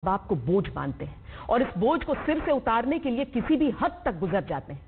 बाप को बोझ मानते हैं और इस बोझ को सिर से उतारने के लिए किसी भी हद तक गुजर जाते हैं।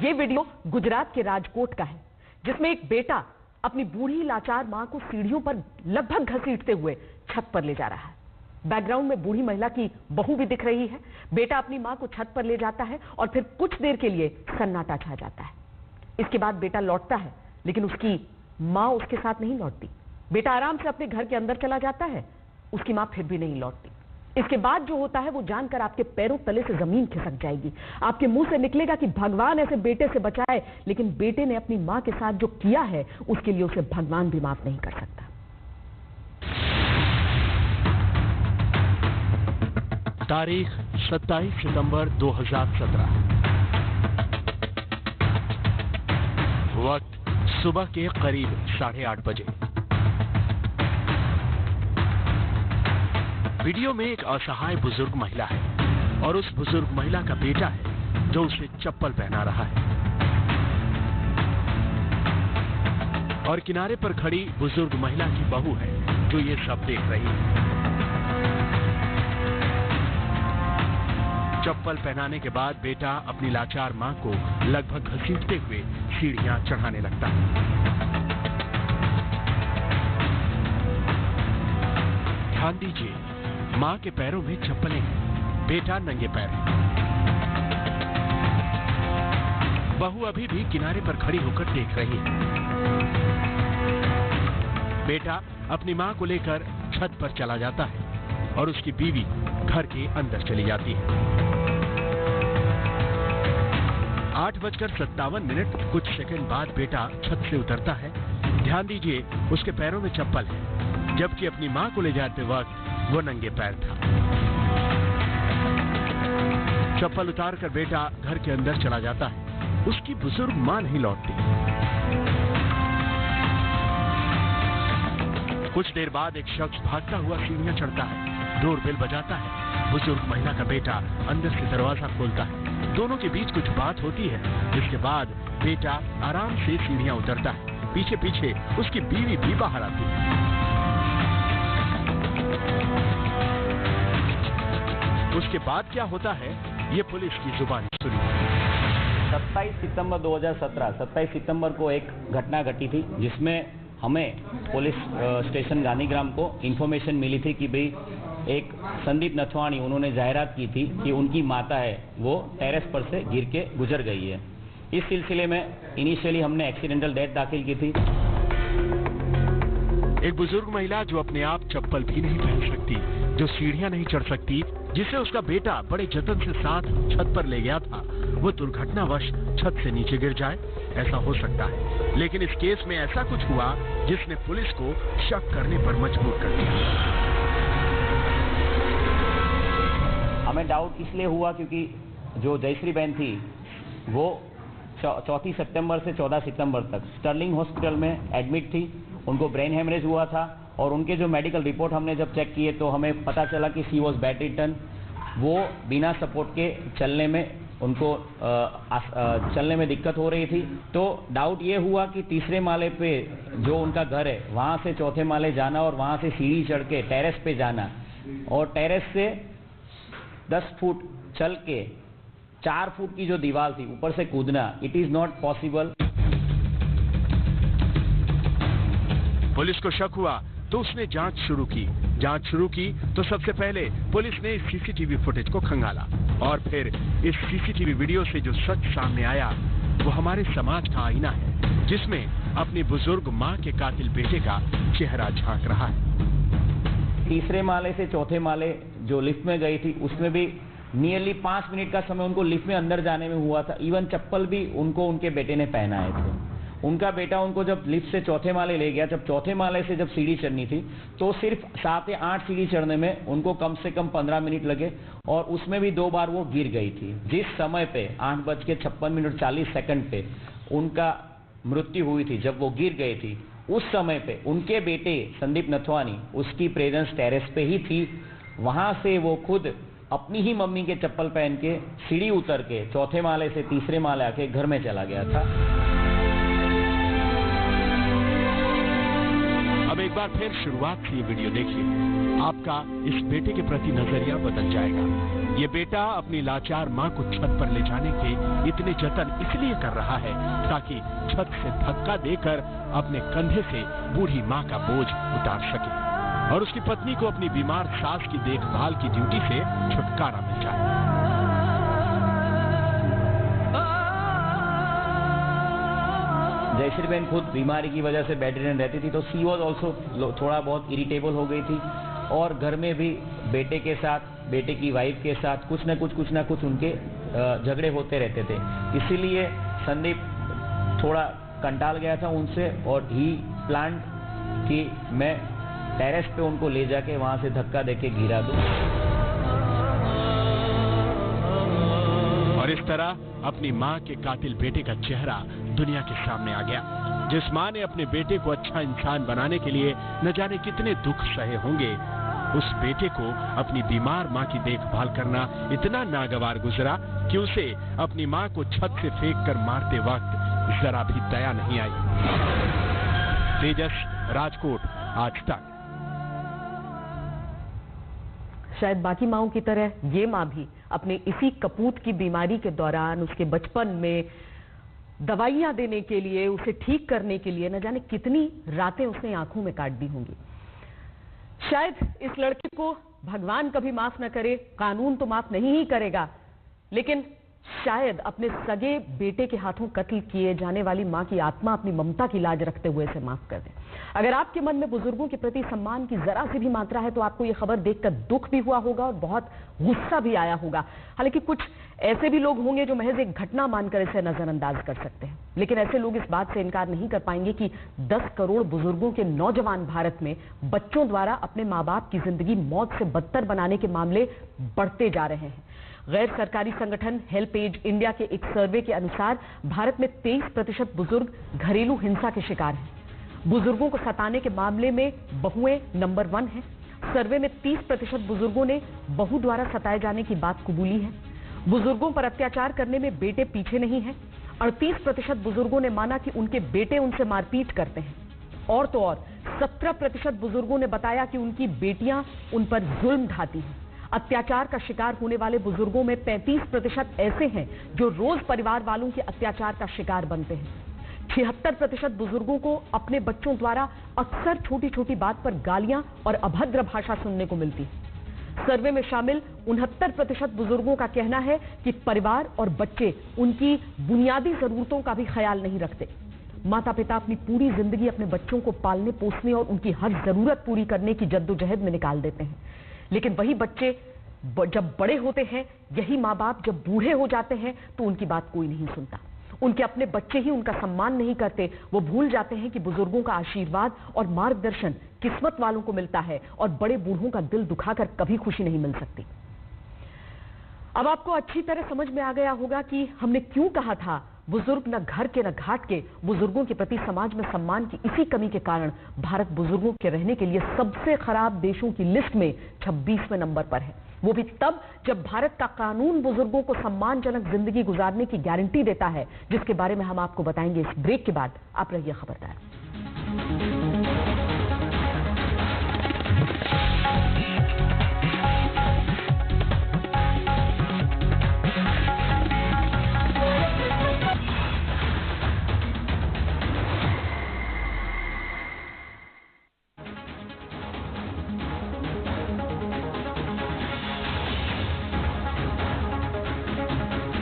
ये वीडियो गुजरात के राजकोट का है, जिसमें एक बेटा अपनी बूढ़ी लाचार मां को सीढ़ियों पर लगभग घसीटते हुए छत पर ले जा रहा है। बैकग्राउंड में बूढ़ी महिला की बहू भी दिख रही है। बेटा अपनी मां को छत पर ले जाता है और फिर कुछ देर के लिए सन्नाटा छा जाता है। इसके बाद बेटा लौटता है, लेकिन उसकी मां उसके साथ नहीं लौटती। बेटा आराम से अपने घर के अंदर चला जाता है, उसकी मां फिर भी नहीं लौटती। इसके बाद जो होता है वो जानकर आपके पैरों तले से जमीन खिसक जाएगी। आपके मुंह से निकलेगा कि भगवान ऐसे बेटे से बचाए, लेकिन बेटे ने अपनी मां के साथ जो किया है उसके लिए उसे भगवान भी माफ नहीं कर सकता। तारीख 27 सितंबर 2017। वक्त सुबह के करीब 8:30 बजे। वीडियो में एक असहाय बुजुर्ग महिला है और उस बुजुर्ग महिला का बेटा है जो उसे चप्पल पहना रहा है, और किनारे पर खड़ी बुजुर्ग महिला की बहू है जो ये सब देख रही है। चप्पल पहनाने के बाद बेटा अपनी लाचार मां को लगभग घसीटते हुए सीढ़ियां चढ़ाने लगता है। ध्यान दीजिए, मां के पैरों में चप्पलें हैं, बेटा नंगे पैर है। बहू अभी भी किनारे पर खड़ी होकर देख रही है। बेटा अपनी मां को लेकर छत पर चला जाता है और उसकी बीवी घर के अंदर चली जाती है। 8:57 कुछ सेकंड बाद बेटा छत से उतरता है। ध्यान दीजिए, उसके पैरों में चप्पल है, जबकि अपनी मां को ले जाते वक्त वो नंगे पैर था। चप्पल उतारकर बेटा घर के अंदर चला जाता है। उसकी बुजुर्ग मां नहीं लौटती। कुछ देर बाद एक शख्स भागता हुआ सीढ़ियां चढ़ता है, डोरबेल बजाता है। बुजुर्ग महिला का बेटा अंदर से दरवाजा खोलता है। दोनों के बीच कुछ बात होती है, जिसके बाद बेटा आराम से सीढ़ियां उतरता है। पीछे पीछे उसकी बीवी भी बाहर आती है। उसके बाद क्या होता है, ये पुलिस की जुबानी सुनिए। 27 सितंबर 2017, 27 सितंबर को एक घटना घटी थी, जिसमें हमें पुलिस स्टेशन गांधीग्राम को इन्फॉर्मेशन मिली थी कि भाई एक संदीप नथवाणी, उन्होंने जाहिरात की थी कि उनकी माता है वो टेरेस पर से गिर के गुजर गई है। इस सिलसिले में इनिशियली हमने एक्सीडेंटल डेथ दाखिल की थी। एक बुजुर्ग महिला जो अपने आप चप्पल भी नहीं पहन सकती, जो सीढ़ियां नहीं चढ़ सकती, जिसे उसका बेटा बड़े जतन से साथ छत पर ले गया था, वो दुर्घटनावश छत से नीचे गिर जाए, ऐसा हो सकता है। लेकिन इस केस में ऐसा कुछ हुआ जिसने पुलिस को शक करने पर मजबूर कर दिया। हमें डाउट इसलिए हुआ क्योंकि जो जयश्री बहन थी वो 4 सितंबर से 14 सितंबर तक स्टर्लिंग हॉस्पिटल में एडमिट थी। उनको ब्रेन हेमरेज हुआ था और उनके जो मेडिकल रिपोर्ट हमने जब चेक किए तो हमें पता चला कि शी वॉज बेड रिटर्न। वो बिना सपोर्ट के चलने में उनको चलने में दिक्कत हो रही थी। तो डाउट ये हुआ कि तीसरे माले पे जो उनका घर है वहाँ से चौथे माले जाना और वहाँ से सीढ़ी चढ़ के टेरेस पे जाना और टेरेस से 10 फुट चल के 4 फुट की जो दीवार थी ऊपर से कूदना, it is not possible. Police को शक हुआ तो उसने जांच शुरू की तो सबसे पहले पुलिस ने इस सीसीटीवी फुटेज को खंगाला और फिर इस सीसीटीवी वीडियो से जो सच सामने आया वो हमारे समाज का आईना है, जिसमें अपनी बुजुर्ग मां के कातिल बेटे का चेहरा झांक रहा है। तीसरे माले से चौथे माले जो लिफ्ट में गई थी उसमें भी नियरली 5 मिनट का समय उनको लिफ्ट में अंदर जाने में हुआ था। इवन चप्पल भी उनको उनके बेटे ने पहनाए थे। उनका बेटा उनको जब लिफ्ट से चौथे माले ले गया, जब चौथे माले से जब सीढ़ी चढ़नी थी तो सिर्फ 7 या 8 सीढ़ी चढ़ने में उनको कम से कम 15 मिनट लगे और उसमें भी 2 बार वो गिर गई थी। जिस समय पे 8:56 पे उनका मृत्यु हुई थी, जब वो गिर गई थी, उस समय पे उनके बेटे संदीप नथवानी उसकी प्रेजेंस टेरेस पे ही थी। वहां से वो खुद अपनी ही मम्मी के चप्पल पहन के सीढ़ी उतर के चौथे माले से तीसरे माले आके घर में चला गया था। अब एक बार फिर शुरुआत से ये वीडियो देखिए। आपका इस बेटे के प्रति नजरिया बदल जाएगा। ये बेटा अपनी लाचार मां को छत पर ले जाने के इतने जतन इसलिए कर रहा है ताकि छत से धक्का देकर अपने कंधे से बूढ़ी मां का बोझ उतार सके और उसकी पत्नी को अपनी बीमार सास की देखभाल की ड्यूटी से छुटकारा मिल जाए। जयश्री बहन खुद बीमारी की वजह से बेडरिडन रहती थी, तो शी वॉज ऑल्सो थोड़ा बहुत इरिटेबल हो गई थी और घर में भी बेटे के साथ, बेटे की वाइफ के साथ कुछ ना कुछ उनके झगड़े होते रहते थे। इसीलिए संदीप थोड़ा कंटाल गया था उनसे और ही प्लान कि मैं टेरेस पे उनको ले जाके वहां से धक्का देके गिरा दूं। और इस तरह अपनी मां के कातिल बेटे का चेहरा दुनिया के सामने आ गया। जिस मां ने अपने बेटे को अच्छा इंसान बनाने के लिए न जाने कितने दुख सहे होंगे, उस बेटे को अपनी बीमार मां की देखभाल करना इतना नागवार गुजरा कि उसे अपनी मां को छत से फेंक कर मारते वक्त जरा भी दया नहीं आई। तेजस, राजकोट, आज तक। शायद बाकी माओं की तरह ये मां भी अपने इसी कपूत की बीमारी के दौरान उसके बचपन में दवाइयां देने के लिए, उसे ठीक करने के लिए न जाने कितनी रातें उसने आंखों में काट दी होंगी। शायद इस लड़के को भगवान कभी माफ न करे, कानून तो माफ नहीं ही करेगा, लेकिन शायद अपने सगे बेटे के हाथों कत्ल किए जाने वाली मां की आत्मा अपनी ममता की लाज रखते हुए इसे माफ कर दे। अगर आपके मन में बुजुर्गों के प्रति सम्मान की जरा सी भी मात्रा है तो आपको यह खबर देखकर दुख भी हुआ होगा और बहुत गुस्सा भी आया होगा। हालांकि कुछ ऐसे भी लोग होंगे जो महज एक घटना मानकर इसे नजरअंदाज कर सकते हैं, लेकिन ऐसे लोग इस बात से इनकार नहीं कर पाएंगे कि 10 करोड़ बुजुर्गों के नौजवान भारत में बच्चों द्वारा अपने मां बाप की जिंदगी मौत से बदतर बनाने के मामले बढ़ते जा रहे हैं। गैर सरकारी संगठन हेल्पेज इंडिया के एक सर्वे के अनुसार भारत में 23% बुजुर्ग घरेलू हिंसा के शिकार हैं। बुजुर्गों को सताने के मामले में बहुएं नंबर 1 हैं। सर्वे में 30% बुजुर्गों ने बहू द्वारा सताए जाने की बात कबूली है। बुजुर्गों पर अत्याचार करने में बेटे पीछे नहीं हैं। 38% बुजुर्गों ने माना कि उनके बेटे उनसे मारपीट करते हैं। और तो और 17% बुजुर्गों ने बताया कि उनकी बेटियां उन पर जुल्म ढाती हैं। अत्याचार का शिकार होने वाले बुजुर्गों में 35% ऐसे हैं जो रोज परिवार वालों के अत्याचार का शिकार बनते हैं। 76% बुजुर्गों को अपने बच्चों द्वारा अक्सर छोटी छोटी बात पर गालियां और अभद्र भाषा सुनने को मिलती है। सर्वे में शामिल 69% बुजुर्गों का कहना है कि परिवार और बच्चे उनकी बुनियादी जरूरतों का भी ख्याल नहीं रखते। माता पिता अपनी पूरी जिंदगी अपने बच्चों को पालने पोसने और उनकी हर जरूरत पूरी करने की जद्दोजहद में निकाल देते हैं, लेकिन वही बच्चे जब बड़े होते हैं, यही माँ बाप जब बूढ़े हो जाते हैं तो उनकी बात कोई नहीं सुनता। उनके अपने बच्चे ही उनका सम्मान नहीं करते। वो भूल जाते हैं कि बुजुर्गों का आशीर्वाद और मार्गदर्शन किस्मत वालों को मिलता है और बड़े बूढ़ों का दिल दुखाकर कभी खुशी नहीं मिल सकती। अब आपको अच्छी तरह समझ में आ गया होगा कि हमने क्यों कहा था बुजुर्ग न घर के न घाट के। बुजुर्गों के प्रति समाज में सम्मान की इसी कमी के कारण भारत बुजुर्गों के रहने के लिए सबसे खराब देशों की लिस्ट में 26वें नंबर पर है। वो भी तब जब भारत का कानून बुजुर्गों को सम्मानजनक जिंदगी गुजारने की गारंटी देता है, जिसके बारे में हम आपको बताएंगे इस ब्रेक के बाद। आप रहिए खबरदार।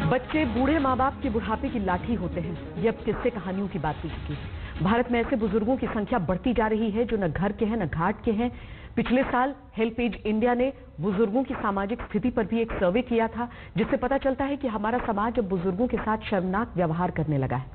बच्चे बूढ़े माँ बाप के बुढ़ापे की लाठी होते हैं। ये अब किस्से कहानियों की बात हो चुकी है। भारत में ऐसे बुजुर्गों की संख्या बढ़ती जा रही है जो न घर के हैं न घाट के हैं। पिछले साल हेल्पेज इंडिया ने बुजुर्गों की सामाजिक स्थिति पर भी एक सर्वे किया था, जिससे पता चलता है कि हमारा समाज अब बुजुर्गों के साथ शर्मनाक व्यवहार करने लगा है।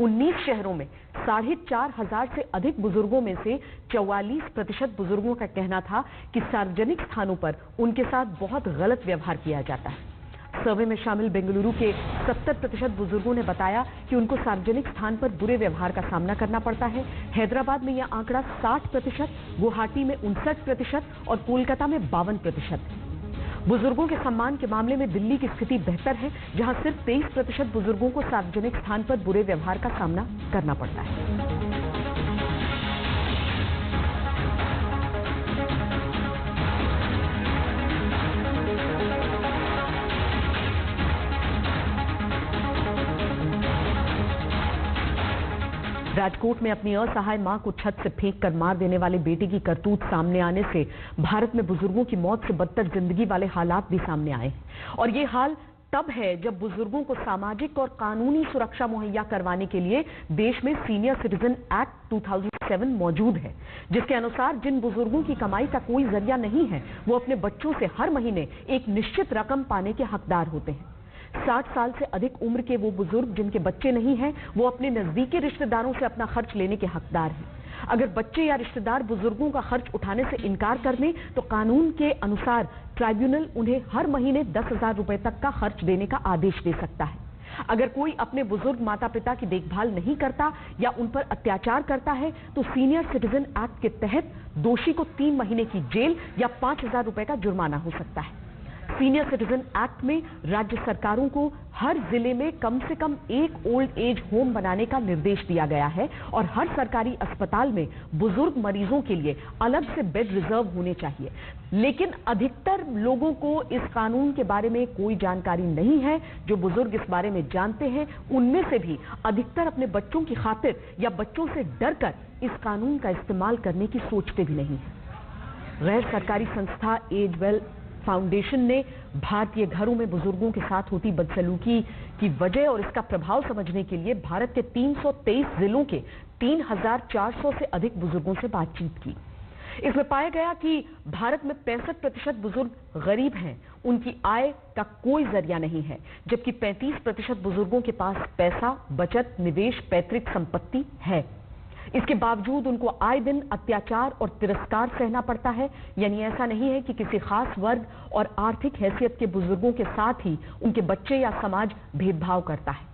19 शहरों में 4,500 से अधिक बुजुर्गों में से 44% बुजुर्गों का कहना था कि सार्वजनिक स्थानों पर उनके साथ बहुत गलत व्यवहार किया जाता है। सर्वे में शामिल बेंगलुरु के 70% बुजुर्गों ने बताया कि उनको सार्वजनिक स्थान पर बुरे व्यवहार का सामना करना पड़ता है। हैदराबाद में यह आंकड़ा 60%, गुवाहाटी में 59% और कोलकाता में 52%। बुजुर्गों के सम्मान के मामले में दिल्ली की स्थिति बेहतर है, जहां सिर्फ 23% बुजुर्गों को सार्वजनिक स्थान पर बुरे व्यवहार का सामना करना पड़ता है। राजकोट में अपनी असहाय मां को छत से फेंककर मार देने वाले बेटे की करतूत सामने आने से भारत में बुजुर्गों की मौत से बदतर जिंदगी वाले हालात भी सामने आए और ये हाल तब है जब बुजुर्गों को सामाजिक और कानूनी सुरक्षा मुहैया करवाने के लिए देश में सीनियर सिटीजन एक्ट 2007 मौजूद है, जिसके अनुसार जिन बुजुर्गों की कमाई का कोई जरिया नहीं है वो अपने बच्चों से हर महीने एक निश्चित रकम पाने के हकदार होते हैं। 60 साल से अधिक उम्र के वो बुजुर्ग जिनके बच्चे नहीं हैं वो अपने नजदीकी रिश्तेदारों से अपना खर्च लेने के हकदार हैं। अगर बच्चे या रिश्तेदार बुजुर्गों का खर्च उठाने से इनकार कर दें तो कानून के अनुसार ट्राइब्यूनल उन्हें हर महीने 10,000 रुपए तक का खर्च देने का आदेश दे सकता है। अगर कोई अपने बुजुर्ग माता पिता की देखभाल नहीं करता या उन पर अत्याचार करता है तो सीनियर सिटीजन एक्ट के तहत दोषी को 3 महीने की जेल या 5,000 रुपए का जुर्माना हो सकता है। सीनियर सिटीजन एक्ट में राज्य सरकारों को हर जिले में कम से कम एक ओल्ड एज होम बनाने का निर्देश दिया गया है और हर सरकारी अस्पताल में बुजुर्ग मरीजों के लिए अलग से बेड रिजर्व होने चाहिए। लेकिन अधिकतर लोगों को इस कानून के बारे में कोई जानकारी नहीं है। जो बुजुर्ग इस बारे में जानते हैं उनमें से भी अधिकतर अपने बच्चों की खातिर या बच्चों से डरकर इस कानून का इस्तेमाल करने की सोचते भी नहीं है। गैर सरकारी संस्था एज वेल फाउंडेशन ने भारतीय घरों में बुजुर्गों के साथ होती बदसलूकी की वजह और इसका प्रभाव समझने के लिए भारत के 323 जिलों के 3,400 से अधिक बुजुर्गों से बातचीत की। इसमें पाया गया कि भारत में 65% बुजुर्ग गरीब हैं, उनकी आय का कोई जरिया नहीं है, जबकि 35% बुजुर्गों के पास पैसा, बचत, निवेश, पैतृक संपत्ति है। इसके बावजूद उनको आए दिन अत्याचार और तिरस्कार सहना पड़ता है। यानी ऐसा नहीं है कि किसी खास वर्ग और आर्थिक हैसियत के बुजुर्गों के साथ ही उनके बच्चे या समाज भेदभाव करता है।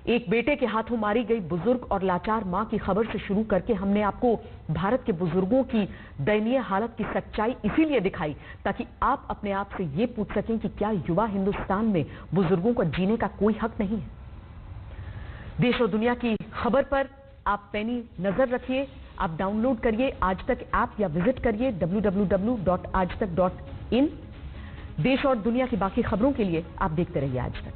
एक बेटे के हाथों मारी गई बुजुर्ग और लाचार मां की खबर से शुरू करके हमने आपको भारत के बुजुर्गों की दयनीय हालत की सच्चाई इसीलिए दिखाई ताकि आप अपने आप से ये पूछ सकें कि क्या युवा हिंदुस्तान में बुजुर्गों को जीने का कोई हक नहीं है। देश और दुनिया की खबर पर आप पैनी नजर रखिए। आप डाउनलोड करिए आज तक ऐप या विजिट करिए www.aajtak.in। देश और दुनिया की बाकी खबरों के लिए आप देखते रहिए आज तक।